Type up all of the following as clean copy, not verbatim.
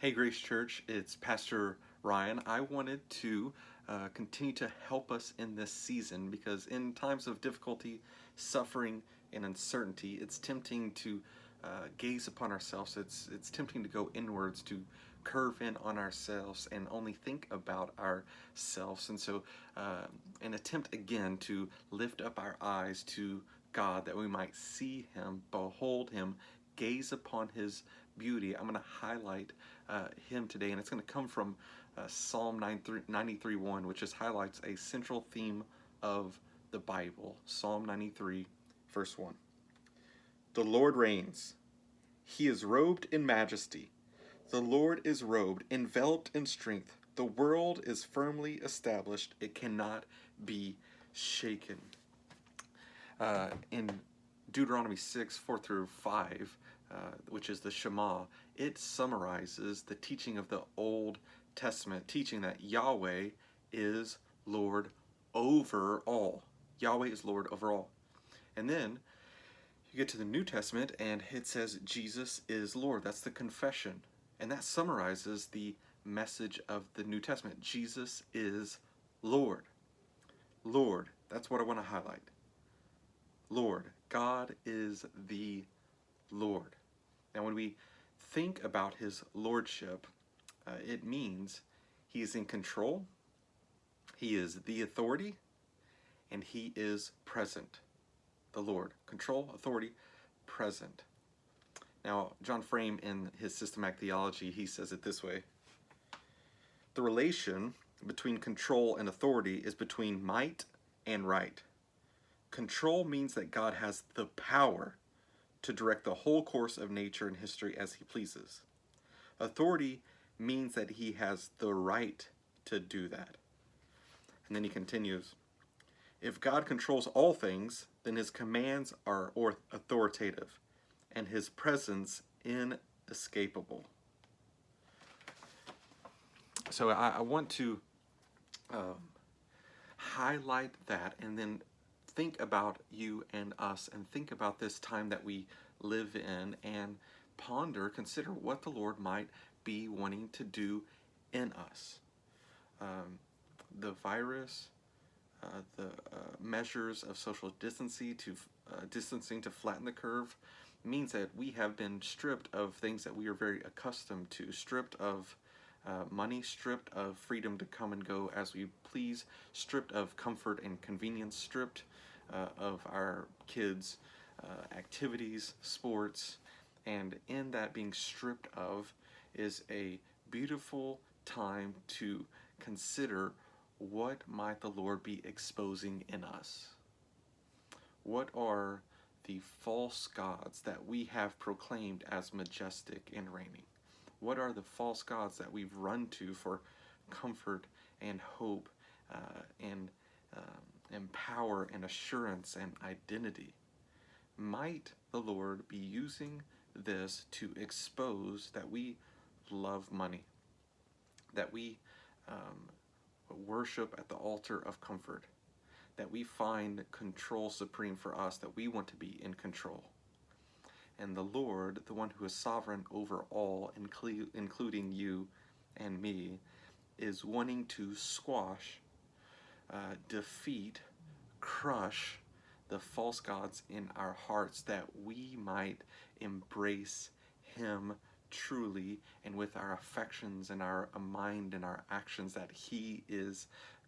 Hey Grace Church, it's Pastor Ryan. I wanted to continue to help us in this season because in times of difficulty, suffering, and uncertainty, it's tempting to gaze upon ourselves. It's tempting to go inwards, to curve in on ourselves and only think about ourselves. And so, an attempt again to lift up our eyes to God that we might see Him, behold Him, gaze upon His beauty. I'm going to highlight him today, and it's going to come from Psalm 93:1, which just highlights a central theme of the Bible. Psalm 93, verse 1. The Lord reigns. He is robed in majesty. The Lord is robed, enveloped in strength. The world is firmly established. It cannot be shaken. In Deuteronomy 6, 4 through 5, which is the Shema, it summarizes the teaching of the Old Testament, teaching that Yahweh is Lord over all. Yahweh is Lord over all. And then you get to the New Testament and it says Jesus is Lord. That's the confession. And that summarizes the message of the New Testament. Jesus is Lord. Lord, that's what I want to highlight. Lord, God is the Lord. Now, when we think about his lordship, it means he is in control, he is the authority, and he is present. The Lord. Control, authority, present. Now, John Frame, in his systematic theology, he says it this way. The relation between control and authority is between might and right. Control means that God has the power to direct the whole course of nature and history as he pleases. Authority means that he has the right to do that. And then he continues, if God controls all things, then his commands are authoritative and his presence inescapable. So I want to highlight that and then think about you and us and think about this time that we live in and consider what the Lord might be wanting to do in us. The virus, the measures of social distancing to flatten the curve means that we have been stripped of things that we are very accustomed to, stripped of money, stripped of freedom to come and go as we please, stripped of comfort and convenience, stripped of our kids' activities, sports, and in that being stripped of is a beautiful time to consider what might the Lord be exposing in us. What are the false gods that we have proclaimed as majestic and reigning? What are the false gods that we've run to for comfort and hope and power and assurance and identity? Might the Lord be using this to expose that we love money, that we worship at the altar of comfort, that we find control supreme for us, that we want to be in control. And the Lord, the one who is sovereign over all, including you and me, is wanting to squash, defeat, crush the false gods in our hearts that we might embrace him truly and with our affections and our mind and our actions, that he is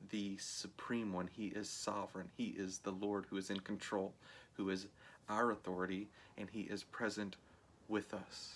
the supreme one. He is sovereign. He is the Lord who is in control, who is our authority, and he is present with us.